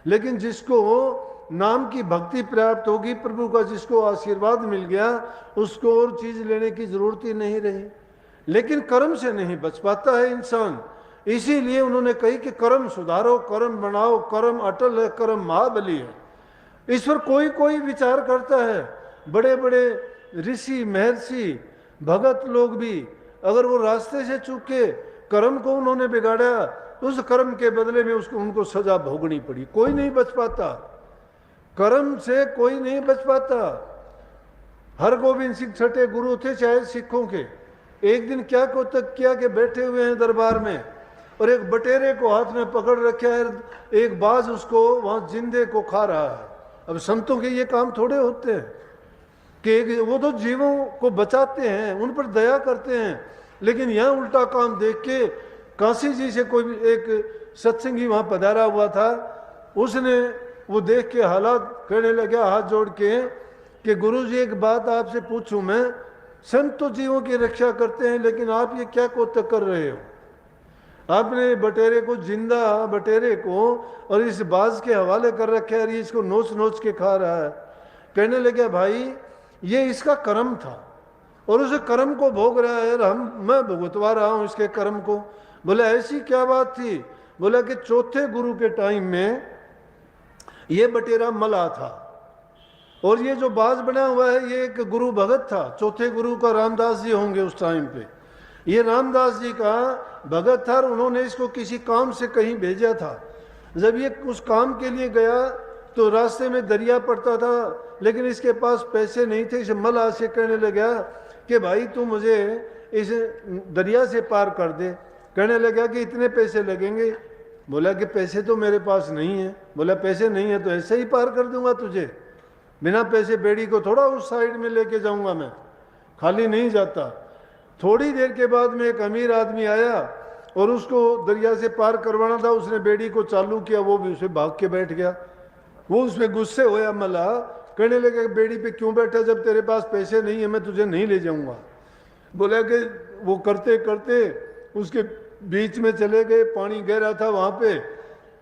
लेकिन जिसको नाम की भक्ति प्राप्त होगी, प्रभु का जिसको आशीर्वाद मिल गया, उसको और चीज लेने की जरूरत ही नहीं रही। लेकिन कर्म से नहीं बच पाता है इंसान, इसीलिए उन्होंने कही कि कर्म सुधारो, कर्म बनाओ, कर्म अटल है, कर्म महाबली है। इस पर कोई कोई विचार करता है। बड़े बड़े ऋषि महर्षि भगत लोग भी अगर वो रास्ते से चूके, कर्म को उन्होंने बिगाड़ा, उस कर्म के बदले में उसको उनको सजा भोगनी पड़ी। कोई नहीं बच पाता, कर्म से कोई नहीं बच पाता। हरगोविंद सिंह छठे गुरु थे चाहे सिखों के। एक दिन क्या को तक किया कि बैठे हुए हैं दरबार में और एक बटेरे को हाथ में पकड़ रखा है, एक बाज उसको वहां जिंदे को खा रहा है। अब संतों के ये काम थोड़े होते हैं कि वो तो जीवों को बचाते हैं, उन पर दया करते हैं, लेकिन यहाँ उल्टा काम देख के काशी जी से कोई एक सत्संगी वहां पधारा हुआ था, उसने वो देख के हालात कहने लगा हाथ जोड़ के कि गुरुजी एक बात आपसे पूछूं मैं, संत तो जीवों की रक्षा करते हैं, लेकिन आप ये क्या कोतक कर रहे हो? आपने बटेरे को, जिंदा बटेरे को और इस बाज के हवाले कर रखा है, ये इसको नोच नोच के खा रहा है। कहने लगे भाई ये इसका कर्म था और उस कर्म को भोग रहा है, मैं भुगतवा रहा हूं इसके कर्म को। बोले ऐसी क्या बात थी? बोला कि चौथे गुरु के टाइम में ये बटेरा मला था और ये जो बाज बना हुआ है ये एक गुरु भगत था। चौथे गुरु का रामदास जी होंगे उस टाइम पे। ये रामदास जी का भगत था और उन्होंने इसको किसी काम से कहीं भेजा था। जब ये उस काम के लिए गया तो रास्ते में दरिया पड़ता था, लेकिन इसके पास पैसे नहीं थे। इसे मला से कहने लगा कि भाई तू मुझे इस दरिया से पार कर दे। कहने लगा कि इतने पैसे लगेंगे। बोला कि पैसे तो मेरे पास नहीं है। बोला पैसे नहीं है तो ऐसे ही पार कर दूंगा तुझे, बिना पैसे बेड़ी को थोड़ा उस साइड में लेके जाऊंगा, मैं खाली नहीं जाता। थोड़ी देर के बाद में एक अमीर आदमी आया और उसको दरिया से पार करवाना था। उसने बेड़ी को चालू किया, वो भी उसे भाग के बैठ गया। वो उसमें गुस्से होया मला, कहने लगे बेड़ी पे क्यों बैठा जब तेरे पास पैसे नहीं है, मैं तुझे नहीं ले जाऊंगा। बोला कि वो करते करते उसके बीच में चले गए, पानी गहरा था वहां पे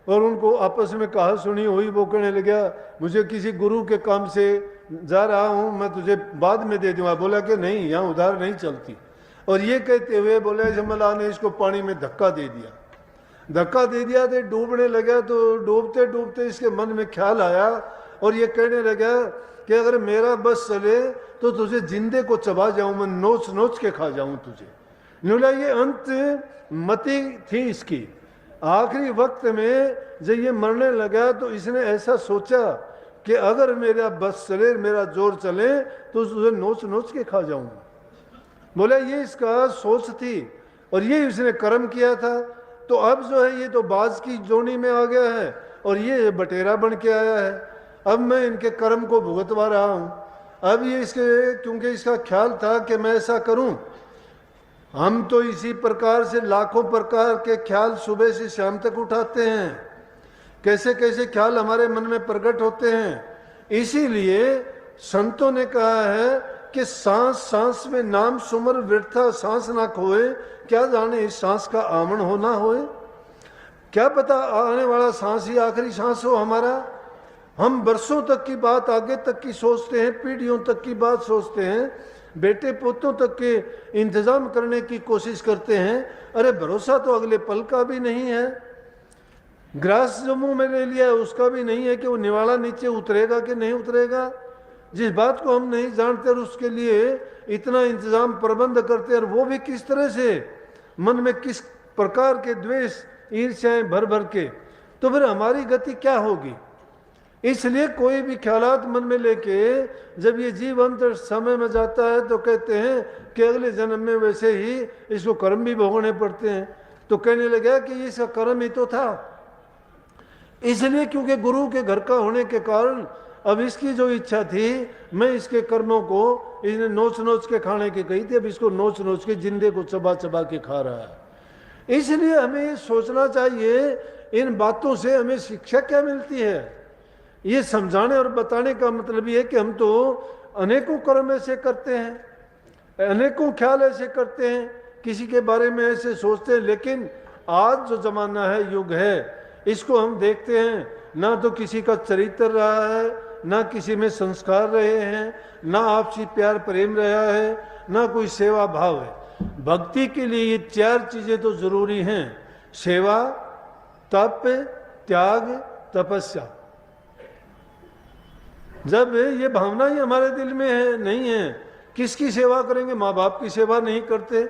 और उनको आपस में कहा सुनी हुई। वो कहने लगा मुझे किसी गुरु के काम से जा रहा हूं, मैं तुझे बाद में दे दूंगा। बोला कि नहीं, यहाँ उधार नहीं चलती। और ये कहते हुए बोले जमला ने इसको पानी में धक्का दे दिया। धक्का दे दिया तो डूबने लगा। तो डूबते डूबते इसके मन में ख्याल आया और ये कहने लगा कि अगर मेरा बस चले तो तुझे जिंदे को चबा जाऊं, मैं नोच नोच के खा जाऊं तुझे। बोला ये अंत मति थी इसकी। आखिरी वक्त में जब ये मरने लगा तो इसने ऐसा सोचा कि अगर मेरा बस चले, मेरा जोर चले तो तुझे नोच नोच के खा जाऊंगा। बोला ये इसका सोच थी और ये इसने कर्म किया था। तो अब जो है ये तो बाज की जोनी में आ गया है और ये बटेरा बन के आया है। अब मैं इनके कर्म को भुगतवा रहा हूं। अब ये इसके, क्योंकि इसका ख्याल था कि मैं ऐसा करूं। हम तो इसी प्रकार से लाखों प्रकार के ख्याल सुबह से शाम तक उठाते हैं, कैसे कैसे ख्याल हमारे मन में प्रकट होते हैं। इसीलिए संतों ने कहा है कि सांस सांस में नाम सुमर व्यर्था सांस ना खोए, क्या जाने इस सांस का आमन होना होए। क्या पता आने वाला सांस ही आखिरी सांस हो हमारा। हम बरसों तक की बात, आगे तक की सोचते हैं, पीढ़ियों तक की बात सोचते हैं, बेटे पोतों तक के इंतजाम करने की कोशिश करते हैं। अरे भरोसा तो अगले पल का भी नहीं है। ग्रास जो मुंह में ले लिया है उसका भी नहीं है कि वो निवाला नीचे उतरेगा कि नहीं उतरेगा। जिस बात को हम नहीं जानते और उसके लिए इतना इंतजाम प्रबंध करते हैं, और वो भी किस तरह से, मन में किस प्रकार के द्वेष ईर्ष्याएं भर भर के, तो फिर हमारी गति क्या होगी। इसलिए कोई भी ख्यालात मन में लेके जब ये जीव अंतर समय में जाता है तो कहते हैं कि अगले जन्म में वैसे ही इसको कर्म भी भोगने पड़ते हैं। तो कहने लगा कि ये इसका कर्म ही तो था। इसलिए क्योंकि गुरु के घर का होने के कारण अब इसकी जो इच्छा थी, मैं इसके कर्मों को, इसने नोच नोच के खाने की कही थी, अब इसको नोच नोच के जिंदे को चबा चबा के खा रहा है। इसलिए हमें ये सोचना चाहिए इन बातों से हमें शिक्षा क्या मिलती है। ये समझाने और बताने का मतलब ये है कि हम तो अनेकों कर्म ऐसे करते हैं, अनेकों ख्याल ऐसे करते हैं, किसी के बारे में ऐसे सोचते हैं, लेकिन आज जो जमाना है, युग है, इसको हम देखते हैं ना तो किसी का चरित्र रहा है, ना किसी में संस्कार रहे हैं, ना आपसी प्यार प्रेम रहा है, ना कोई सेवा भाव है। भक्ति के लिए ये 4 चीजें तो जरूरी हैं, सेवा, तप, त्याग, तपस्या। जब ये भावना ही हमारे दिल में है नहीं है, किसकी सेवा करेंगे? माँ बाप की सेवा नहीं करते,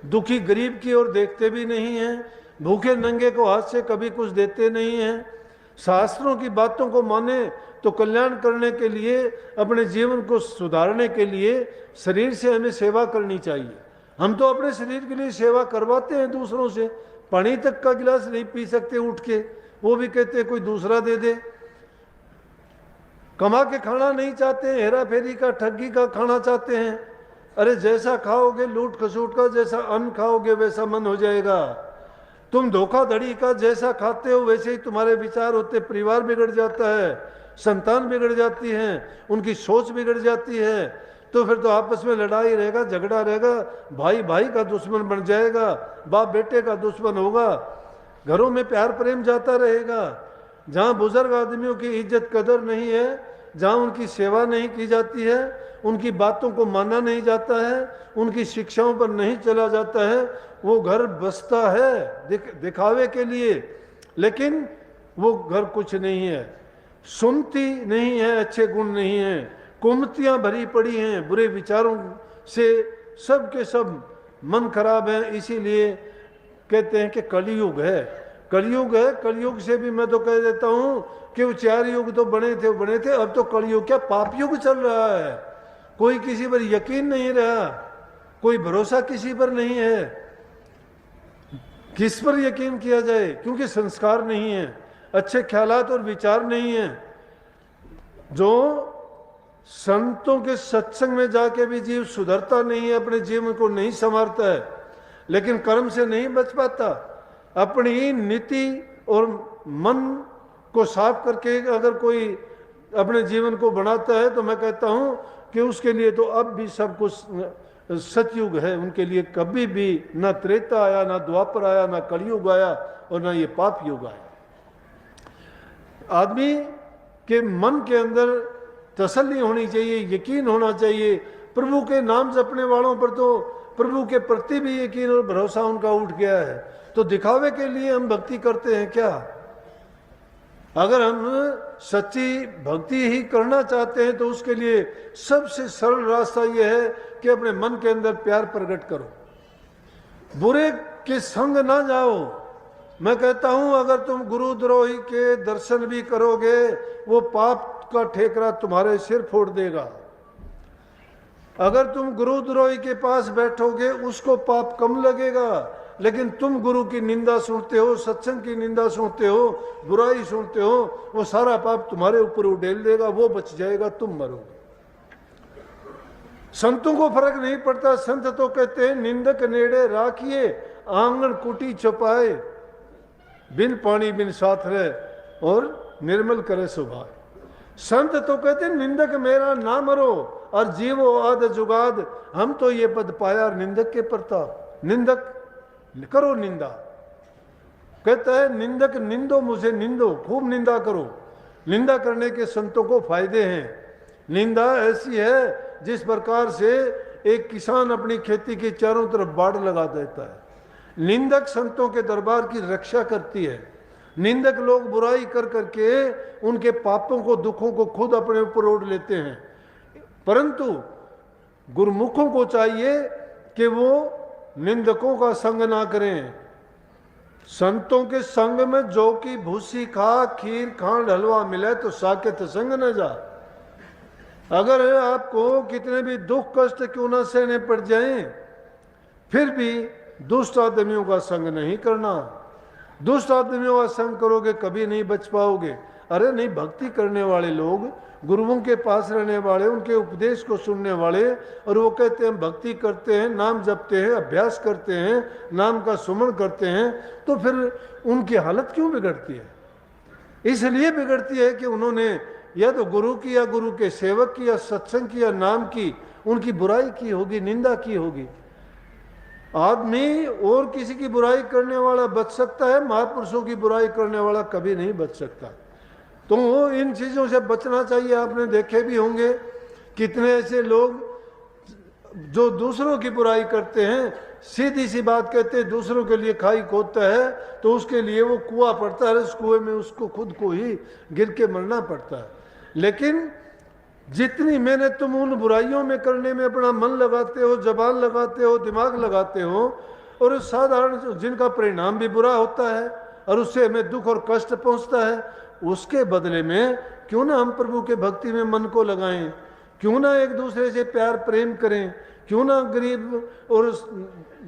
दुखी गरीब की ओर देखते भी नहीं हैं, भूखे नंगे को हाथ से कभी कुछ देते नहीं हैं। शास्त्रों की बातों को माने तो कल्याण करने के लिए, अपने जीवन को सुधारने के लिए शरीर से हमें सेवा करनी चाहिए। हम तो अपने शरीर के लिए सेवा करवाते हैं दूसरों से, पानी तक का गिलास नहीं पी सकते उठ के, वो भी कहते हैं कोई दूसरा दे दे। कमा के खाना नहीं चाहते हैं, हेरा फेरी का, ठगी का खाना चाहते हैं। अरे जैसा खाओगे लूट खसूट का, जैसा अन्न खाओगे वैसा मन हो जाएगा। तुम धोखाधड़ी का जैसा खाते हो वैसे ही तुम्हारे विचार होते, परिवार बिगड़ जाता है, संतान बिगड़ जाती हैं, उनकी सोच बिगड़ जाती है। तो फिर तो आपस में लड़ाई रहेगा, झगड़ा रहेगा, भाई भाई का दुश्मन बन जाएगा, बाप बेटे का दुश्मन होगा, घरों में प्यार प्रेम जाता रहेगा। जहाँ बुजुर्ग आदमियों की इज्जत कदर नहीं है, जहाँ उनकी सेवा नहीं की जाती है, उनकी बातों को माना नहीं जाता है, उनकी शिक्षाओं पर नहीं चला जाता है, वो घर बसता है दिखावे के लिए, लेकिन वो घर कुछ नहीं है, सुनती नहीं है, अच्छे गुण नहीं है, कुमतियाँ भरी पड़ी हैं, बुरे विचारों से सब के सब मन खराब है। इसीलिए कहते हैं कि कलयुग है, कलयुग है। कलयुग से भी मैं तो कह देता हूँ कि वो 4 युग तो बने थे, अब तो कलयुग क्या पाप युग चल रहा है। कोई किसी पर यकीन नहीं रहा, कोई भरोसा किसी पर नहीं है, किस पर यकीन किया जाए? क्योंकि संस्कार नहीं है, अच्छे ख्यालात और विचार नहीं है। जो संतों के सत्संग में जाके भी जीव सुधरता नहीं है, अपने जीवन को नहीं संवारता है, लेकिन कर्म से नहीं बच पाता। अपनी नीति और मन को साफ करके अगर कोई अपने जीवन को बनाता है तो मैं कहता हूं कि उसके लिए तो अब भी सब कुछ सतयुग है। उनके लिए कभी भी ना त्रेता आया, ना द्वापर आया, ना कलयुग आया और ना ये पाप युग आया। आदमी के मन के अंदर तसल्ली होनी चाहिए, यकीन होना चाहिए। प्रभु के नाम जपने वालों पर तो प्रभु के प्रति भी यकीन और भरोसा उनका उठ गया है। तो दिखावे के लिए हम भक्ति करते हैं क्या? अगर हम सच्ची भक्ति ही करना चाहते हैं तो उसके लिए सबसे सरल रास्ता यह है कि अपने मन के अंदर प्यार प्रकट करो, बुरे के संग ना जाओ। मैं कहता हूं अगर तुम गुरुद्रोही के दर्शन भी करोगे, वो पाप का ठेकरा तुम्हारे सिर फोड़ देगा। अगर तुम गुरुद्रोही के पास बैठोगे उसको पाप कम लगेगा, लेकिन तुम गुरु की निंदा सुनते हो, सत्संग की निंदा सुनते हो, बुराई सुनते हो, वो सारा पाप तुम्हारे ऊपर उड़ेल देगा, वो बच जाएगा, तुम मरोगे। संतों को फर्क नहीं पड़ता। संत तो कहते हैं निंदक नेड़े राखिए, आंगन कुटी छुपाए, बिन पानी बिन साथ रहे और निर्मल करे सुभाए। संत तो कहते हैं निंदक मेरा ना मरो और जीवो आद जुगाद, हम तो ये पद पाया निंदक के प्रताप। निंदक करो निंदा, कहता है निंदक निंदो मुझे निंदो, खूब निंदा करो। निंदा करने के संतों को फायदे हैं। निंदा ऐसी है जिस प्रकार से एक किसान अपनी खेती की चारों तरफ बाड़ लगा देता है। निंदक संतों के दरबार की रक्षा करती है। निंदक लोग बुराई कर करके उनके पापों को, दुखों को खुद अपने ऊपर ओढ़ लेते हैं, परंतु गुरुमुखों को चाहिए कि वो निंदकों का संग ना करें। संतों के संग में जौ की भूसी खा, खीर खांड हलवा मिले तो साकेत संग न जा। अगर आपको कितने भी दुख कष्ट क्यों न सहने पड़ जाएं, फिर भी दुष्ट आदमियों का संग नहीं करना। दुष्ट आदमियों का संग करोगे कभी नहीं बच पाओगे। अरे नहीं, भक्ति करने वाले लोग, गुरुओं के पास रहने वाले, उनके उपदेश को सुनने वाले, और वो कहते हैं भक्ति करते हैं, नाम जपते हैं, अभ्यास करते हैं, नाम का सुमन करते हैं, तो फिर उनकी हालत क्यों बिगड़ती है? इसलिए बिगड़ती है कि उन्होंने या तो गुरु की या गुरु के सेवक की या सत्संग की या नाम की उनकी बुराई की होगी, निंदा की होगी। आदमी और किसी की बुराई करने वाला बच सकता है, महापुरुषों की बुराई करने वाला कभी नहीं बच सकता। तो इन चीज़ों से बचना चाहिए। आपने देखे भी होंगे कितने ऐसे लोग जो दूसरों की बुराई करते हैं, सीधी सी बात कहते हैं, दूसरों के लिए खाई खोदता है तो उसके लिए वो कुआं पड़ता है, उस कुएं में उसको खुद को ही गिर के मरना पड़ता है। लेकिन जितनी मेहनत तुम उन बुराइयों में करने में अपना मन लगाते हो, जबान लगाते हो, दिमाग लगाते हो, और साधारण जिनका परिणाम भी बुरा होता है और उससे हमें दुख और कष्ट पहुंचता है, उसके बदले में क्यों ना हम प्रभु के भक्ति में मन को लगाएं, क्यों ना एक दूसरे से प्यार प्रेम करें, क्यों ना गरीब और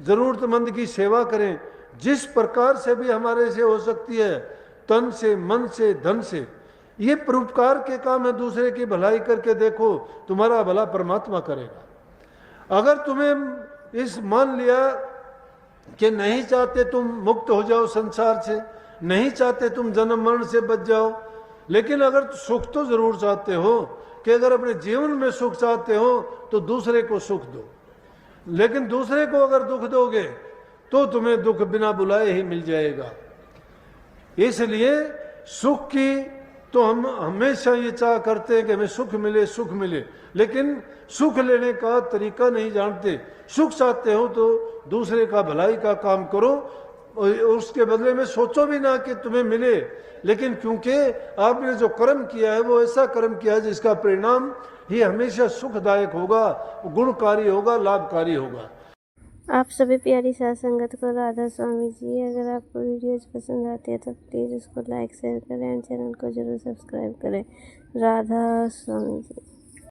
ज़रूरतमंद की सेवा करें। जिस प्रकार से भी हमारे से हो सकती है, तन से, मन से, धन से, ये परोपकार के काम है। दूसरे की भलाई करके देखो, तुम्हारा भला परमात्मा करेगा। अगर तुम्हें इस मान लिया कि नहीं चाहते तुम मुक्त हो जाओ संसार से, नहीं चाहते तुम जन्म मरण से बच जाओ, लेकिन अगर सुख तो जरूर चाहते हो कि अगर अपने जीवन में सुख चाहते हो तो दूसरे को सुख दो, लेकिन दूसरे को अगर दुख दोगे तो तुम्हें दुख बिना बुलाए ही मिल जाएगा। इसलिए सुख की तो हम हमेशा ये चाह करते हैं कि हमें सुख मिले, सुख मिले, लेकिन सुख लेने का तरीका नहीं जानते। सुख चाहते हो तो दूसरे का भलाई का काम करो, और उसके बदले में सोचो भी ना कि तुम्हें मिले, लेकिन क्योंकि आपने जो कर्म किया है वो ऐसा कर्म किया है जिसका परिणाम ही हमेशा सुखदायक होगा, गुणकारी होगा, लाभकारी होगा। आप सभी प्यारी साथ संगत को राधा स्वामी जी, अगर आपको वीडियोज पसंद आती है तो प्लीज़ उसको लाइक शेयर करें एंड चैनल को जरूर सब्सक्राइब करें। राधा स्वामी जी।